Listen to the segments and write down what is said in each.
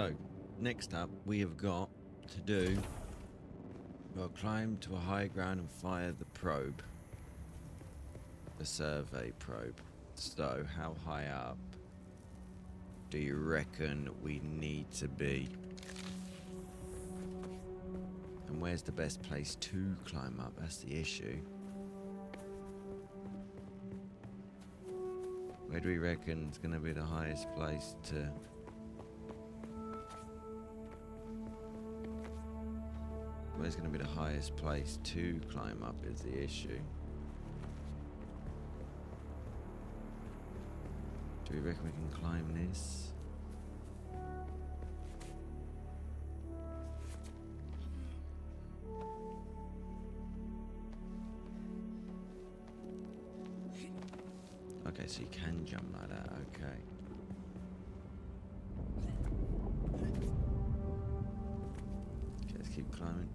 So, next up, we have got to do. We'll climb to a high ground and fire the probe. The survey probe. So, how high up do you reckon we need to be? And where's the best place to climb up? That's the issue. Where do we reckon is going to be the highest place to... Where's going to be the highest place to climb up is the issue. Do we reckon we can climb this? Okay, so you can jump like that, okay. Okay, let's keep climbing.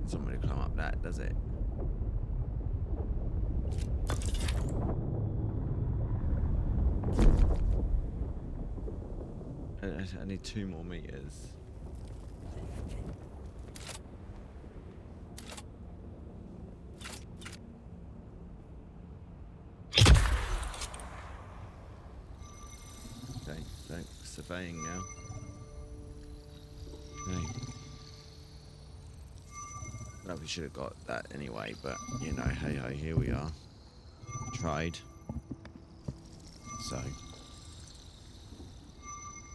Somebody climb up that, does it? I need 2 more meters. Okay, so surveying now. Okay. Well, we should have got that anyway, but you know, hey ho, here we are. Tried. So.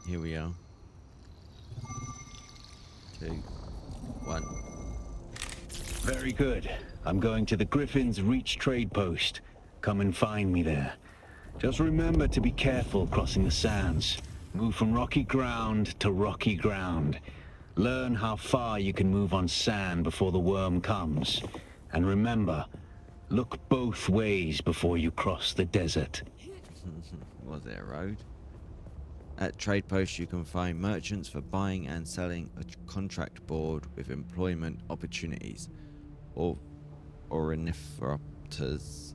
Here we are. 2, 1. Very good. I'm going to the Griffin's Reach trade post. Come and find me there. Just remember to be careful crossing the sands. Move from rocky ground to rocky ground. Learn how far you can move on sand before the worm comes. And remember, look both ways before you cross the desert. Was there a road? At trade posts, you can find merchants for buying and selling a contract board with employment opportunities, or ornithopters,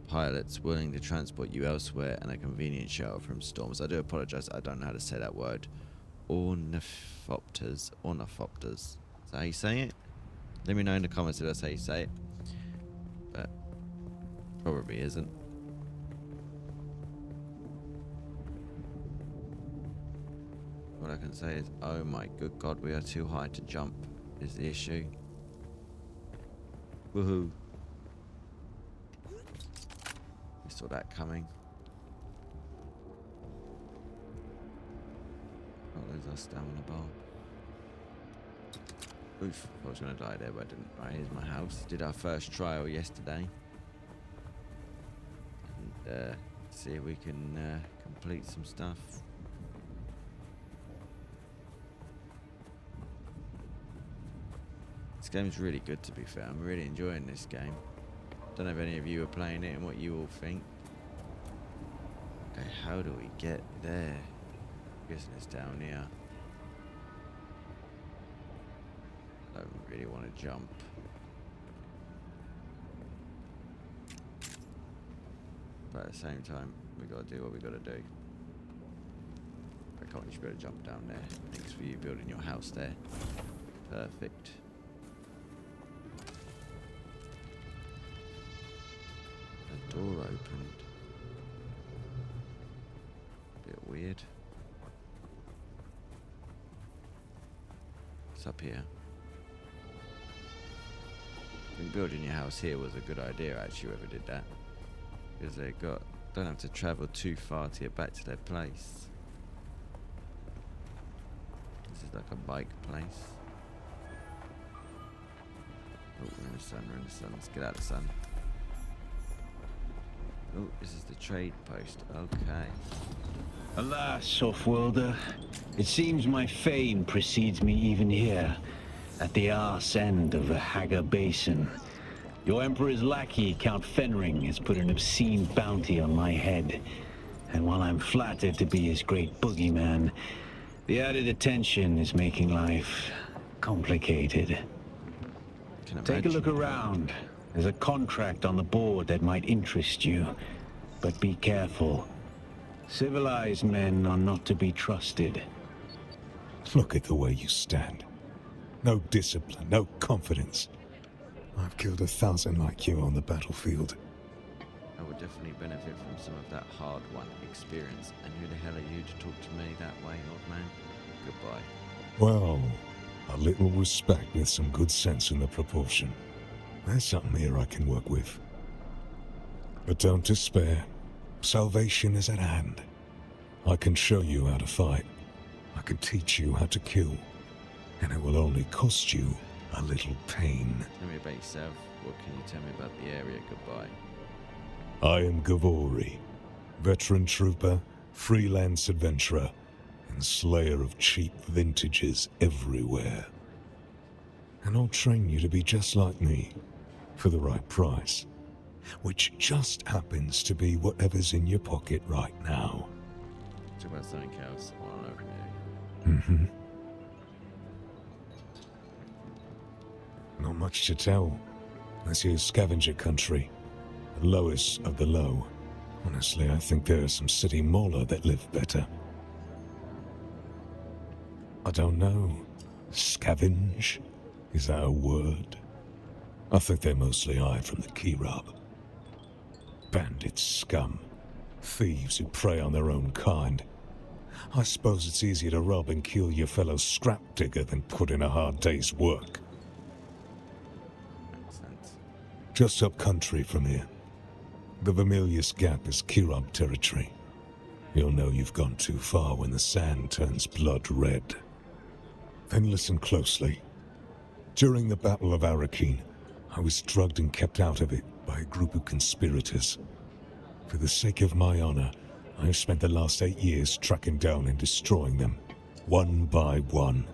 pilots willing to transport you elsewhere, and a convenient shelter from storms. I do apologise, I don't know how to say that word. Ornithopters. Is that how you say it? Let me know in the comments if that's how you say it. But probably isn't. What I can say is, oh my good god, we are too high to jump, is the issue. Woohoo. We saw that coming. Oh, there's our stamina bar. Oof, I was going to die there, but I didn't. Right, here's my house. Did our first trial yesterday. And see if we can complete some stuff. This game's really good, to be fair. I'm really enjoying this game. Don't know if any of you are playing it and what you all think. Okay, how do we get there? I'm guessing it's down here. I don't really want to jump. But at the same time, we got to do what we got to do. I can't just be able to jump down there. Thanks for you building your house there. Perfect. The door opened. Bit weird. What's up here? I think building your house here was a good idea, actually, whoever did that. Because they don't have to travel too far to get back to their place. This is like a bike place. Oh, we're in the sun, Let's get out of the sun. Oh, this is the trade post. Okay. Alas, Offworlder, it seems my fame precedes me even here, at the arse end of the Haga Basin. Your Emperor's lackey, Count Fenring, has put an obscene bounty on my head. And while I'm flattered to be his great boogeyman, the added attention is making life complicated. can imagine. Take a look around. There's a contract on the board that might interest you. But be careful. Civilized men are not to be trusted. Look at the way you stand. No discipline, no confidence. I've killed 1,000 like you on the battlefield. I would definitely benefit from some of that hard-won experience. And who the hell are you to talk to me that way, old man? Goodbye. Well, a little respect with some good sense in the proportion. There's something here I can work with. But don't despair. Salvation is at hand. I can show you how to fight. I can teach you how to kill. And it will only cost you a little pain. Tell me about yourself. What can you tell me about the area? Goodbye. I am Gavori, veteran trooper, freelance adventurer, and slayer of cheap vintages everywhere. And I'll train you to be just like me, for the right price, which just happens to be whatever's in your pocket right now. Talk about something else while I'm over here. Mm-hmm. Not much to tell. This here's scavenger country. The lowest of the low. Honestly, I think there are some city mauler that live better. I don't know. Scavenge? Is that a word? I think they're mostly hide from the key rub. Bandit scum. Thieves who prey on their own kind. I suppose it's easier to rob and kill your fellow scrap digger than put in a hard day's work. Makes sense. Just up country from here. The Vermilius Gap is Kirab territory. You'll know you've gone too far when the sand turns blood red. Then listen closely. During the Battle of Arrakis, I was drugged and kept out of it by a group of conspirators. For the sake of my honor, I have spent the last 8 years tracking down and destroying them, one by one.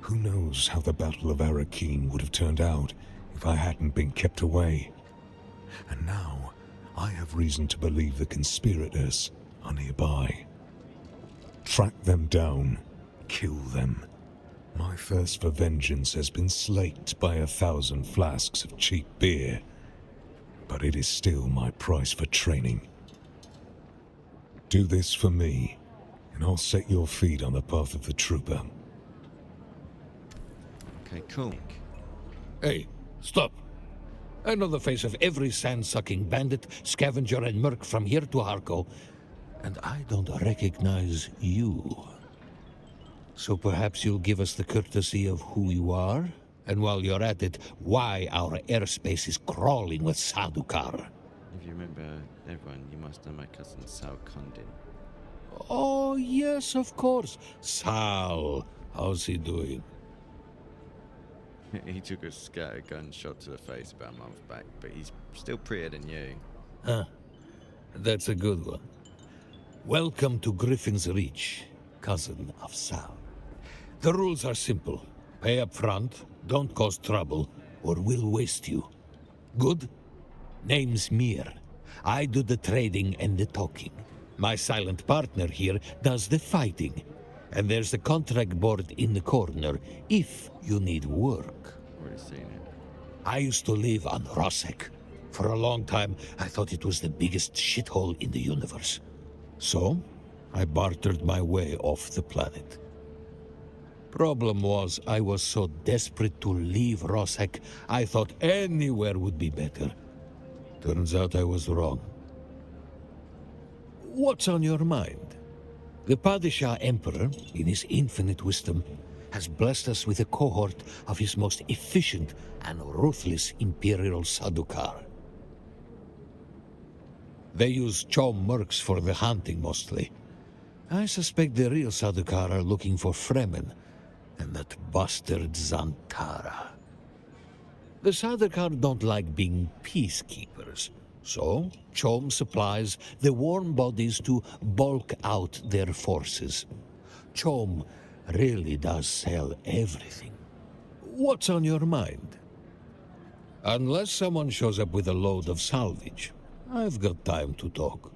Who knows how the Battle of Arrakis would have turned out if I hadn't been kept away. And now, I have reason to believe the conspirators are nearby. Track them down, kill them. My thirst for vengeance has been slaked by 1,000 flasks of cheap beer, but it is still my price for training. Do this for me, and I'll set your feet on the path of the trooper. Okay, cool. Hey, stop. I know the face of every sand-sucking bandit, scavenger, and merc from here to Harko, and I don't recognize you. So perhaps you'll give us the courtesy of who you are? And while you're at it, why our airspace is crawling with Sadukar? If you remember everyone, you must know my cousin Sal Condin. Oh, yes, of course. Sal. How's he doing? He took a scattergun shot to the face about a month back, but he's still prettier than you. Huh. That's a good one. Welcome to Griffin's Reach, cousin of Sal. The rules are simple. Pay up front, don't cause trouble, or we'll waste you. Good? Name's Mir. I do the trading and the talking. My silent partner here does the fighting. And there's a contract board in the corner if you need work. Already seen it. I used to live on Rosek. For a long time, I thought it was the biggest shithole in the universe. So, I bartered my way off the planet. Problem was, I was so desperate to leave Rosek, I thought anywhere would be better. Turns out I was wrong. What's on your mind? The Padishah Emperor, in his infinite wisdom, has blessed us with a cohort of his most efficient and ruthless Imperial Sadukar. They use Chom mercs for the hunting mostly. I suspect the real Sadukar are looking for fremen, and that bastard Zantara. The Sadukar don't like being peacekeepers, so Chom supplies the warm bodies to bulk out their forces. Chom really does sell everything. What's on your mind? Unless someone shows up with a load of salvage, I've got time to talk.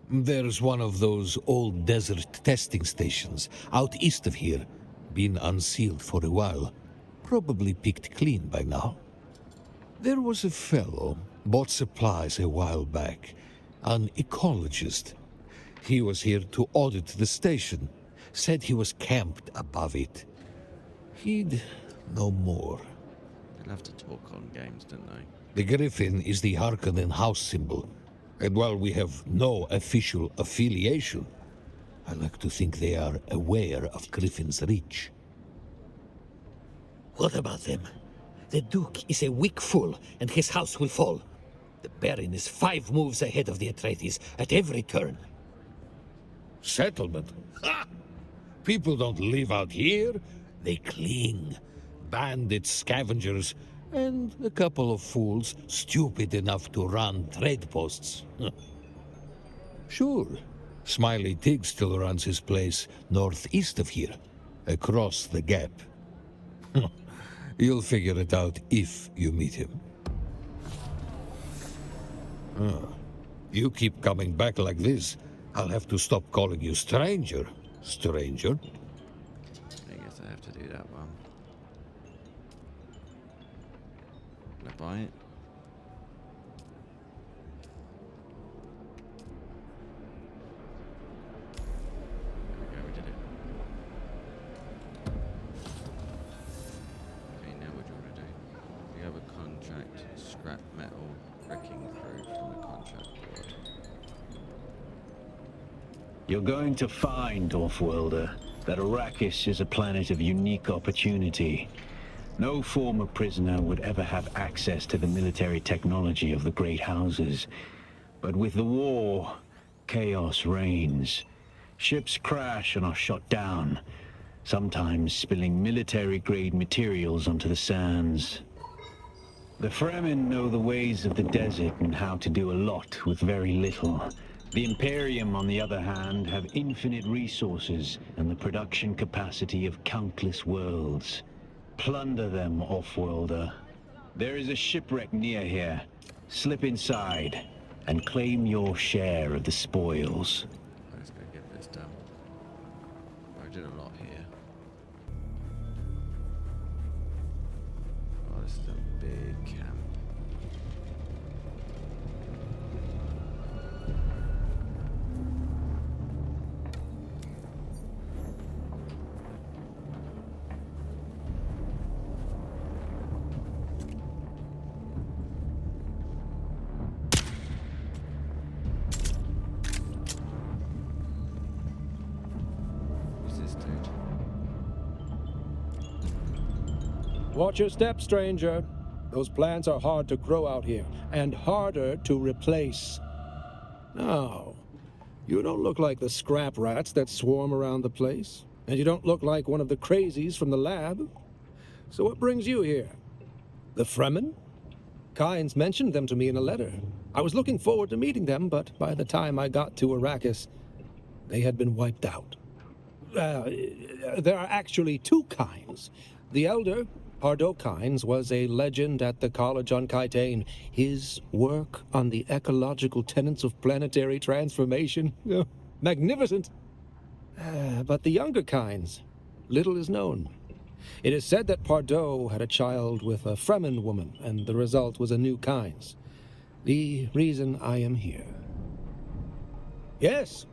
There's one of those old desert testing stations out east of here. Been unsealed for a while. Probably picked clean by now. There was a fellow, bought supplies a while back, an ecologist. He was here to audit the station, said he was camped above it. He'd no more. They'll have to talk on games, don't they? The griffin is the Harkonnen house symbol, and while we have no official affiliation, I like to think they are aware of Griffin's reach. What about them? The Duke is a weak fool, and his house will fall. The Baron is 5 moves ahead of the Atreides at every turn. Settlement? Ha! People don't live out here. They cling. Bandits, scavengers, and a couple of fools stupid enough to run trade posts. Sure, Smiley Tig still runs his place northeast of here, across the gap. You'll figure it out if you meet him. You keep coming back like this, I'll have to stop calling you stranger, stranger. I guess I have to do that one. Can I buy it? There we go, we did it. Okay, now what do you want to do? We have a contract, scrap metal, wrecking crew from the contract board. You're going to find, Offworlder, that Arrakis is a planet of unique opportunity. No former prisoner would ever have access to the military technology of the Great Houses. But with the war, chaos reigns. Ships crash and are shot down, sometimes spilling military-grade materials onto the sands. The Fremen know the ways of the desert and how to do a lot with very little. The Imperium, on the other hand, have infinite resources and the production capacity of countless worlds. Plunder them, Offworlder. There is a shipwreck near here. Slip inside and claim your share of the spoils. Let's go get this done. I did a lot here. Oh, this is a big camp. Who's this dude? Watch your step, stranger. Those plants are hard to grow out here, and harder to replace. No, you don't look like the scrap rats that swarm around the place, and you don't look like one of the crazies from the lab. So what brings you here? The Fremen? Kynes mentioned them to me in a letter. I was looking forward to meeting them, but by the time I got to Arrakis, they had been wiped out. There are actually 2 Kynes. The elder, Pardo Kynes, was a legend at the college on Kaitane. His work on the ecological tenets of planetary transformation, magnificent. But the younger Kynes, little is known. It is said that Pardo had a child with a Fremen woman, and the result was a new Kynes. The reason I am here. Yes,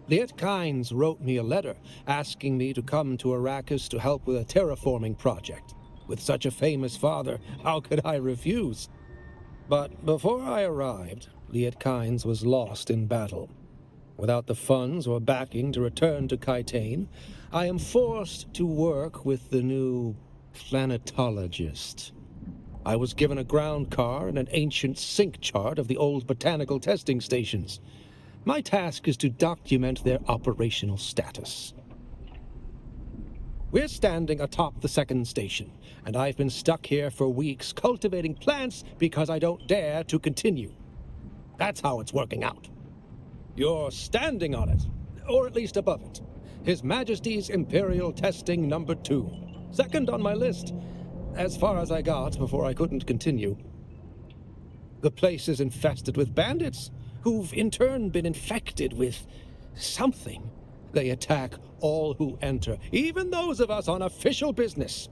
Liet Kynes wrote me a letter asking me to come to Arrakis to help with a terraforming project. With such a famous father, how could I refuse? But before I arrived, Liet Kynes was lost in battle. Without the funds or backing to return to Kaitane, I am forced to work with the new planetologist. I was given a ground car and an ancient sync chart of the old botanical testing stations. My task is to document their operational status. We're standing atop the 2nd station, and I've been stuck here for weeks cultivating plants because I don't dare to continue. That's how it's working out. You're standing on it, or at least above it. His Majesty's Imperial Testing number 2. 2nd on my list, as far as I got before I couldn't continue. The place is infested with bandits, who've in turn been infected with something. They attack all who enter, even those of us on official business.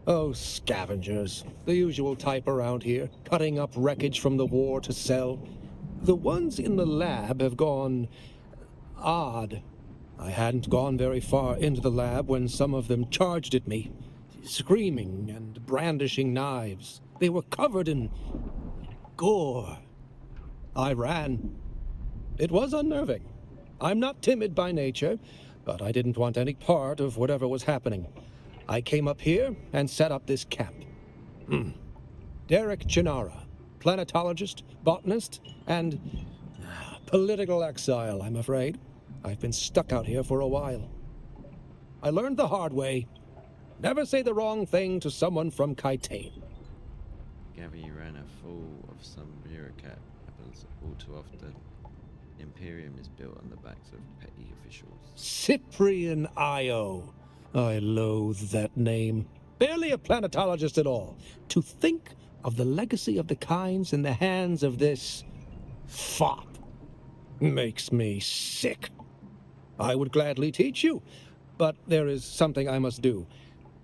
Oh, scavengers. The usual type around here, cutting up wreckage from the war to sell. The ones in the lab have gone odd. I hadn't gone very far into the lab when some of them charged at me, screaming and brandishing knives. They were covered in gore. I ran. It was unnerving. I'm not timid by nature, but I didn't want any part of whatever was happening. I came up here and set up this camp. Derek Chinara, planetologist, botanist, and political exile, I'm afraid. I've been stuck out here for a while. I learned the hard way. Never say the wrong thing to someone from Kaitain. Gabby ran a full of some bureaucrat. Happens all too often. Imperium is built on the backs of petty officials. Cyprian Io. I loathe that name. Barely a planetologist at all. To think of the legacy of the Kynes in the hands of this fop makes me sick. I would gladly teach you, but there is something I must do.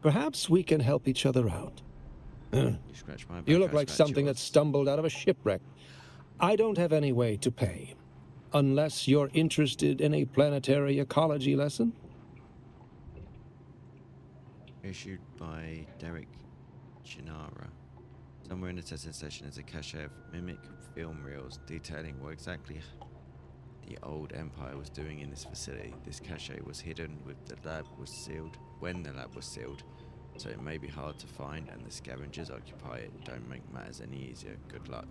Perhaps we can help each other out. You scratch my back, You look I like scratch something that yours. stumbled out of a shipwreck. I don't have any way to pay. Unless you're interested in a planetary ecology lesson? Issued by Derek Chinara. Somewhere in the testing station is a cache of mimic film reels detailing what exactly the old Empire was doing in this facility. This cache was hidden with the lab was sealed when the lab was sealed, so it may be hard to find, and the scavengers occupy it. Don't make matters any easier. Good luck.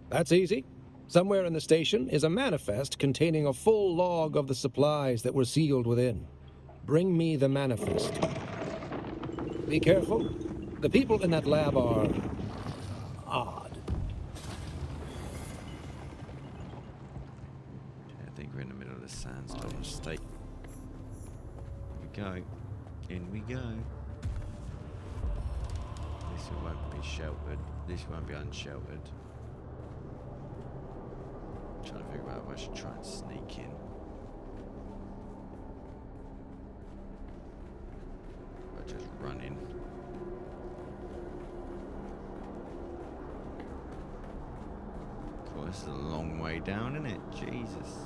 That's easy. Somewhere in the station is a manifest containing a full log of the supplies that were sealed within. Bring me the manifest. Be careful. The people in that lab are odd. I think we're in the middle of the Sandstorm State. Here we go. In we go. This one won't be sheltered. This won't be unsheltered. Trying to figure out if I should try and sneak in. Or just run in. Cool, this is a long way down, isn't it? Jesus.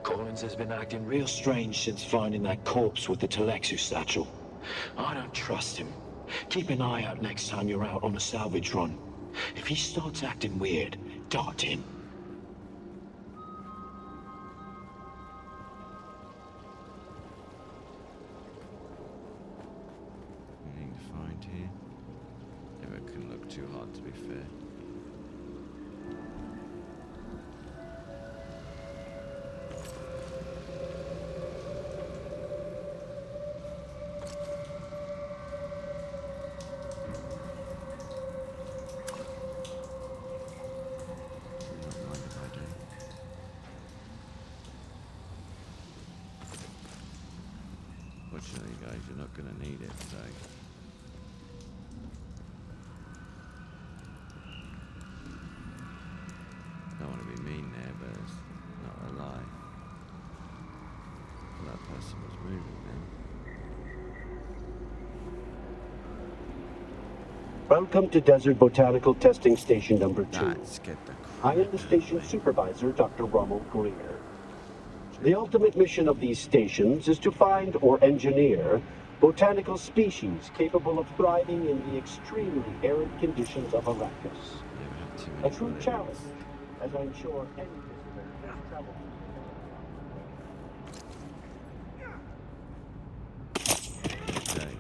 Collins has been acting real strange since finding that corpse with the Telexu statue. I don't trust him. Keep an eye out next time you're out on a salvage run. If he starts acting weird, dart him. Anything to find here? Never can look too hard, to be fair. Not mind if I do. Fortunately, guys, you're not going to need it, so... Don't want to be mean there, but it's not a lie. Well, that person was moving then. Welcome to Desert Botanical Testing Station number 2. Let's get the I am the station supervisor, Dr. Rommel Greer. The ultimate mission of these stations is to find or engineer botanical species capable of thriving in the extremely arid conditions of Arrakis. Never have too A many true bullets. challenge, as I'm sure any visitor has traveled. Okay.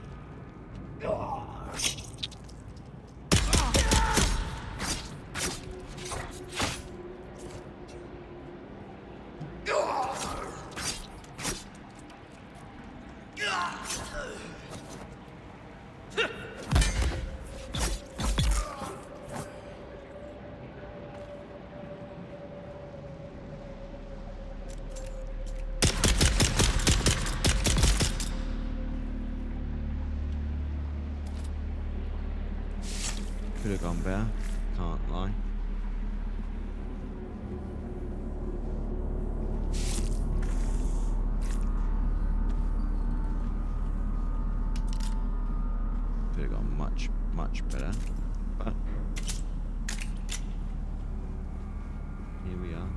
Could have gone better, can't lie. Could have gone much, much better. But here we are.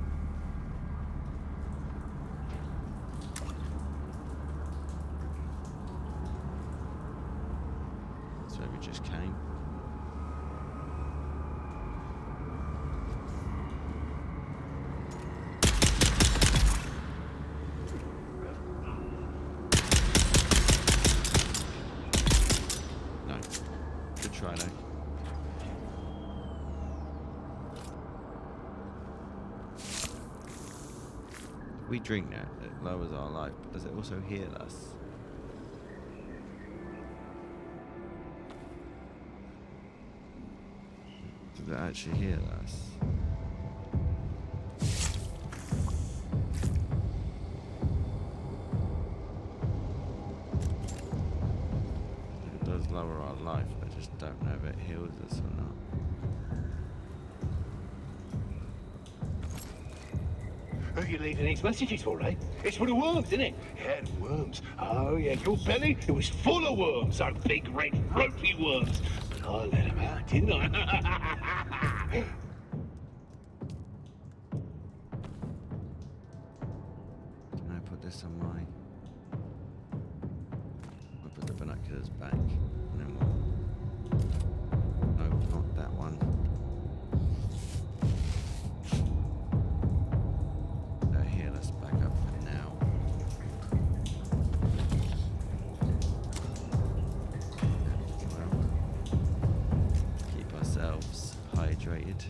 That's where we just came. No. Good try though. If we drink that, it lowers our life, but does it also heal us? Does it actually heal us? It does lower our life, I just don't know if it heals us or not. Who are you leaving these messages for, eh? It's for the worms, isn't it? Yeah, the worms. Oh, yeah, your belly, it was full of worms, those big red ropey worms. But I let them out, didn't I? Can I put this on my... I'll put the binoculars back, and then we'll... No, not that one. That'll heal us back up for now. Well, keep ourselves hydrated.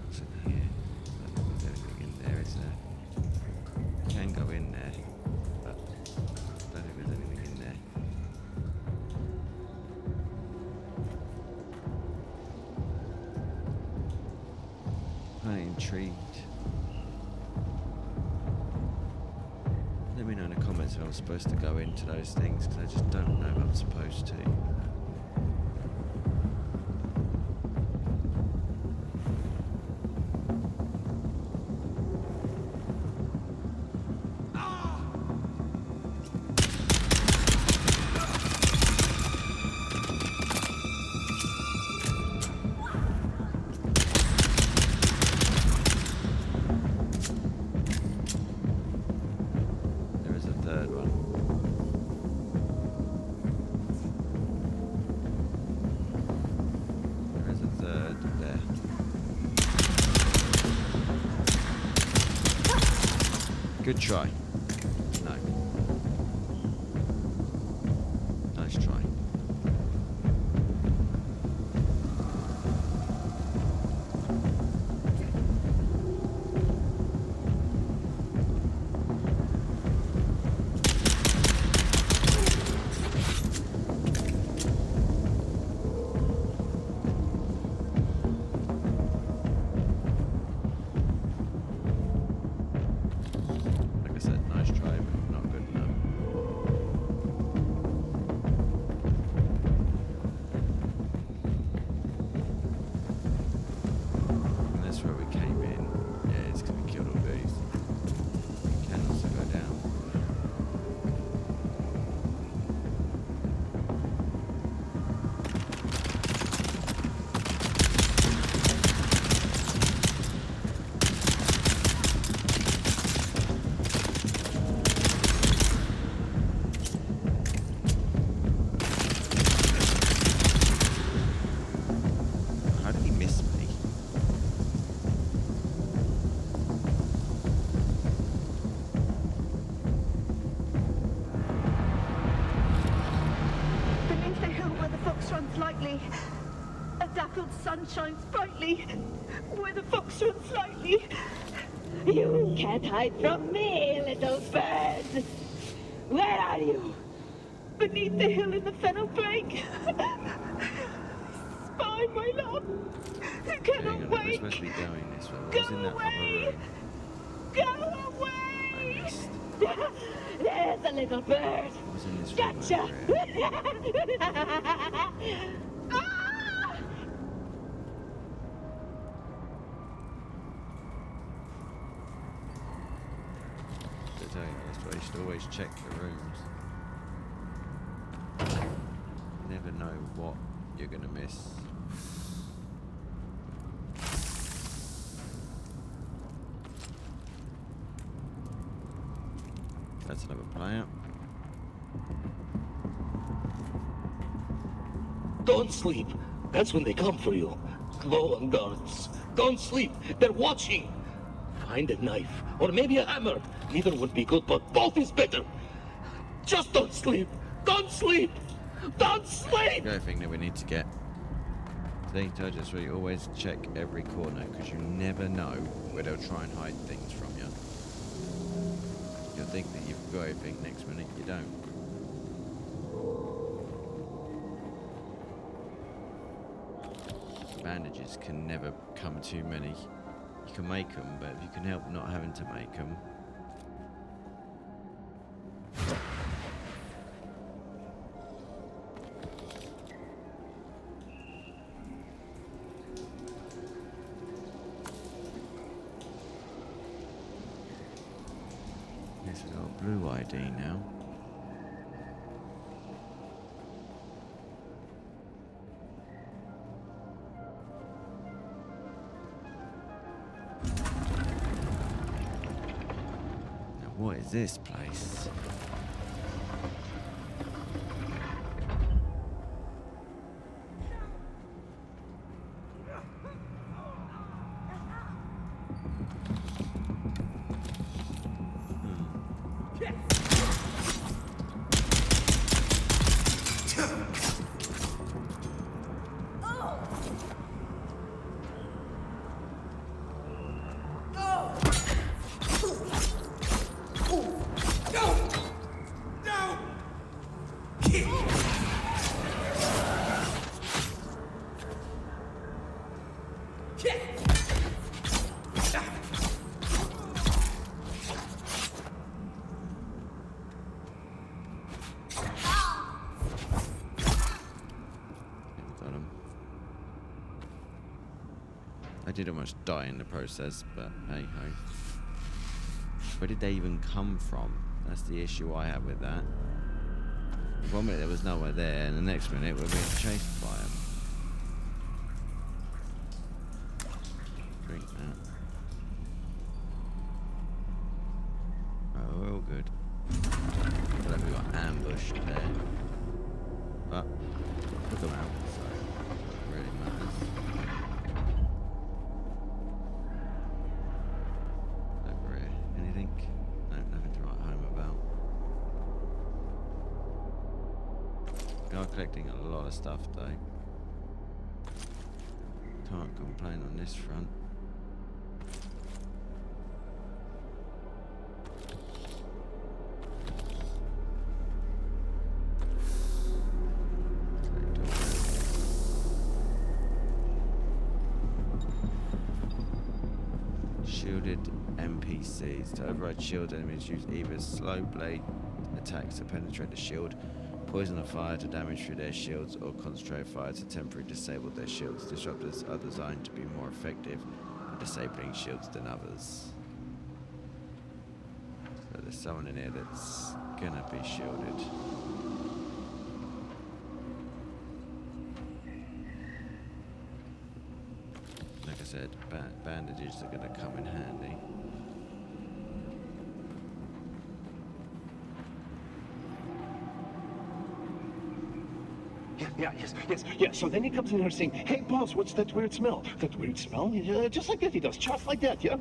What's in here? I don't think there's anything in there, is there? Can go in there, but I don't think there's anything in there. I'm intrigued. Let me know in the comments if I'm supposed to go into those things, because I just don't know if I'm supposed to. There is a third one. There is a third there. Good try. No. Nice try. Like I said, nice try, but not good enough. And that's where we came in. Yeah, it's because we killed all these. We can also go down. How did he miss me? Beneath the hill where the fox runs lightly, a dappled sun shines brightly. Where the fox runs lightly. You can't hide from me, little bird. Where are you? Beneath the hill in the fennel brake. Spy, my love. I cannot Hang on, we're wait. supposed to be going this way. Go What was in that away. other room? Go I away. missed. There's a little bird. What was in this room Gotcha! over here? Ah! I tell you, that's why you should always check the rooms. You never know what you're gonna miss. That's another player. Don't sleep. That's when they come for you. Glow on guards. Don't sleep. They're watching. Find a knife, or maybe a hammer. Either would be good, but both is better. Just don't sleep. Don't sleep. Don't sleep. The other thing that we need to get. See, told you, so you always check every corner because you never know where they'll try and hide things from you. You'll think that you've got everything, next minute you don't. Bandages can never come too many. You can make them, but if you can help not having to make them. Yes, we've got a blue ID now. What is this place? I did almost die in the process, but hey ho. Where did they even come from? That's the issue I have with that. One minute there was nowhere there, and the next minute we're being chased by them. Drink that. Oh, we're all good. Feel like we got ambushed there. But took them out, so it really matters. Over here. Anything? No, nothing to write home about. We are collecting a lot of stuff though. Can't complain on this front. Shielded NPCs. To override shield, enemies use either slow blade attacks to penetrate the shield, poison or fire to damage through their shields, or concentrate fire to temporarily disable their shields. Disruptors are designed to be more effective at disabling shields than others. So there's someone in here that's gonna be shielded. Like I said, bandages are gonna come in handy. Yeah. So then he comes in here saying, "Hey, boss, what's that weird smell? That weird smell?" Yeah, just like that he does, just like that, yeah?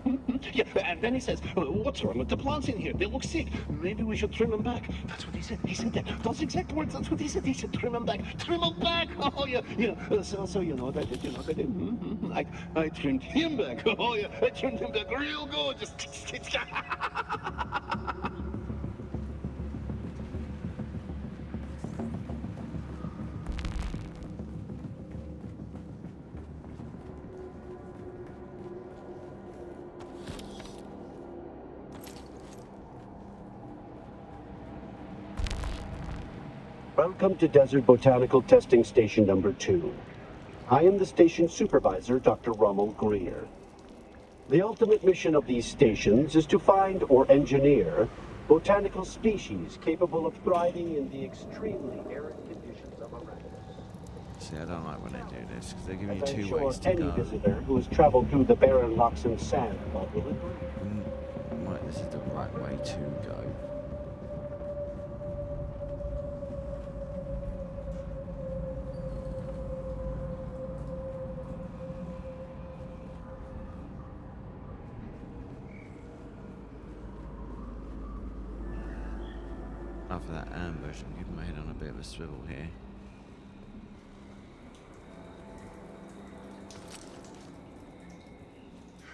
Yeah, and then he says, "What's wrong with the plants in here? They look sick. Maybe we should trim them back." That's what he said. He said that. Those exact words, that's what he said. He said, "Trim them back. Trim them back." Oh, yeah. So you know, that, I trimmed him back. Oh, yeah. I trimmed him back real good. Just... Welcome to Desert Botanical Testing Station number 2. I am the station supervisor, Dr. Rommel Greer. The ultimate mission of these stations is to find or engineer botanical species capable of thriving in the extremely arid conditions of Arrakis. See, I don't like when they do this, because they give you As I'm two sure ways to any go. visitor who has traveled through the barren rocks and sand will agree. Right, this is the right way to go. After that ambush, I'm keeping my head on a bit of a swivel here.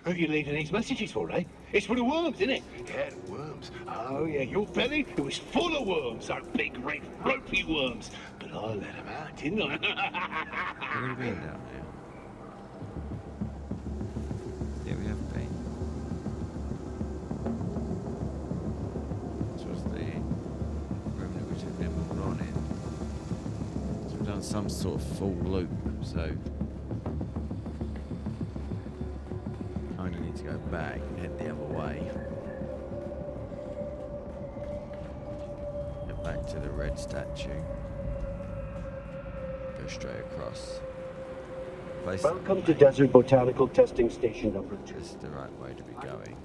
Who are you leaving these messages for, eh? It's for the worms, isn't it? Yeah, the worms. Oh, yeah, your belly, it was full of worms, those big, red, ropey worms. But I let them out, didn't I? Where have we been down here? Yeah, we have been. This was the room that we took them all on in. So we've done some sort of full loop, so I only need to go back and head the other way. Get back to the red statue. Go straight across. Place Welcome to Desert Botanical Testing Station number 2. This is the right way to be going.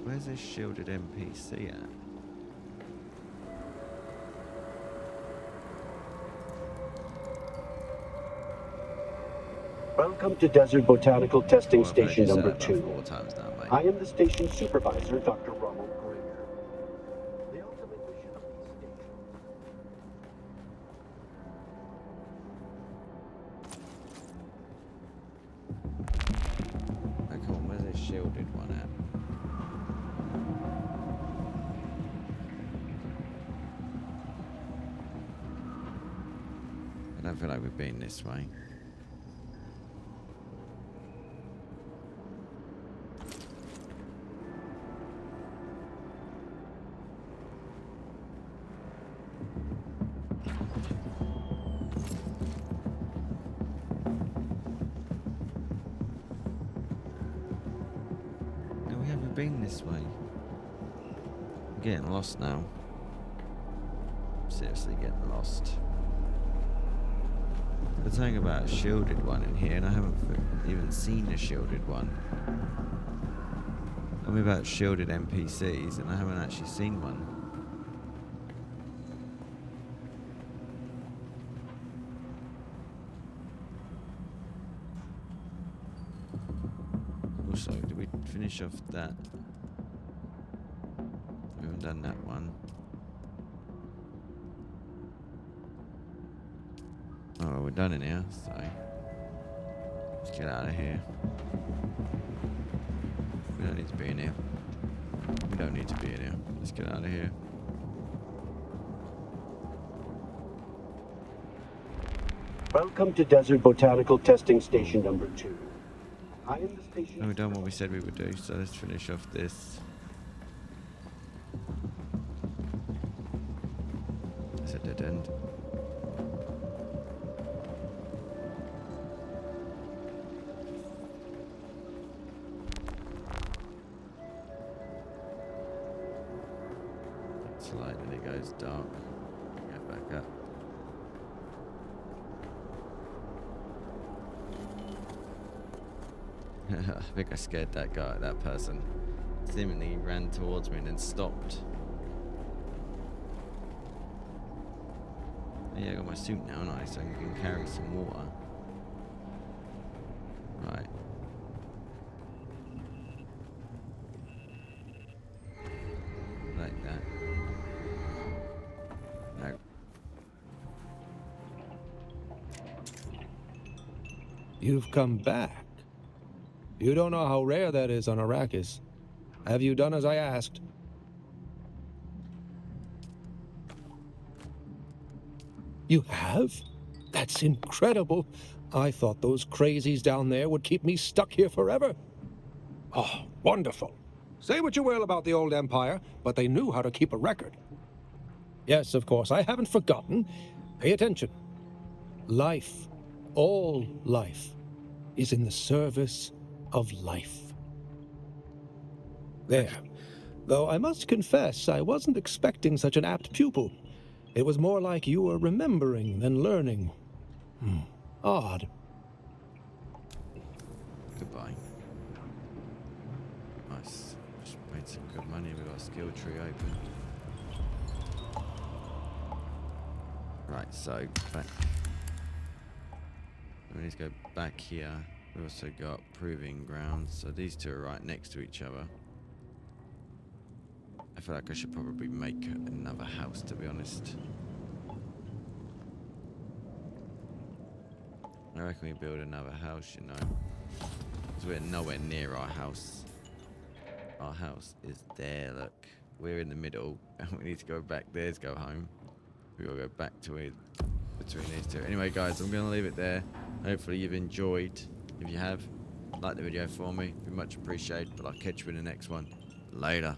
Where's this shielded NPC at? Welcome to Desert Botanical Testing Well, I've heard Station you say number that 2. about 4 times now, mate. I am the station supervisor, Dr. Rommel Greer. The ultimate mission of these stations. Oh, come on, where's this shielded one at? I don't feel like we've been this way. No, we haven't been this way. I'm getting lost now. Seriously getting lost. They're talking about a shielded one in here, and I haven't even seen a shielded one. Tell me about shielded NPCs, and I haven't actually seen one. Also, did we finish off that? We haven't done that one. Oh, we're done in here, so let's get out of here. We don't need to be in here. We don't need to be in here. Let's get out of here. Welcome to Desert Botanical Testing Station number 2. I am the station. Oh, we've done what we said we would do, so let's finish off this. It's a dead end. Slide and it goes dark. Get back up. I think I scared that guy, that person. Seemingly ran towards me and then stopped. Yeah, I got my suit now, nice, so I can carry some water. Right. Like that. No. You've come back. You don't know how rare that is on Arrakis. Have you done as I asked? You have? That's incredible. I thought those crazies down there would keep me stuck here forever. Oh, wonderful. Say what you will about the old Empire, but they knew how to keep a record. Yes, of course, I haven't forgotten. Pay attention. Life, all life, is in the service of life. There. Though I must confess, I wasn't expecting such an apt pupil. It was more like you were remembering than learning. Odd. Goodbye. Nice. Just made some good money. We got a skill tree open. Right, so back. We need to go back here. We also got proving grounds. So these two are right next to each other. I feel like I should probably make another house, to be honest. I reckon we build another house, you know. Because we're nowhere near our house. Our house is there, look. We're in the middle, and we need to go back there to go home. We gotta go back to it between these two. Anyway, guys, I'm gonna leave it there. Hopefully you've enjoyed. If you have, like the video for me. It'd be much appreciated, but I'll catch you in the next one. Later.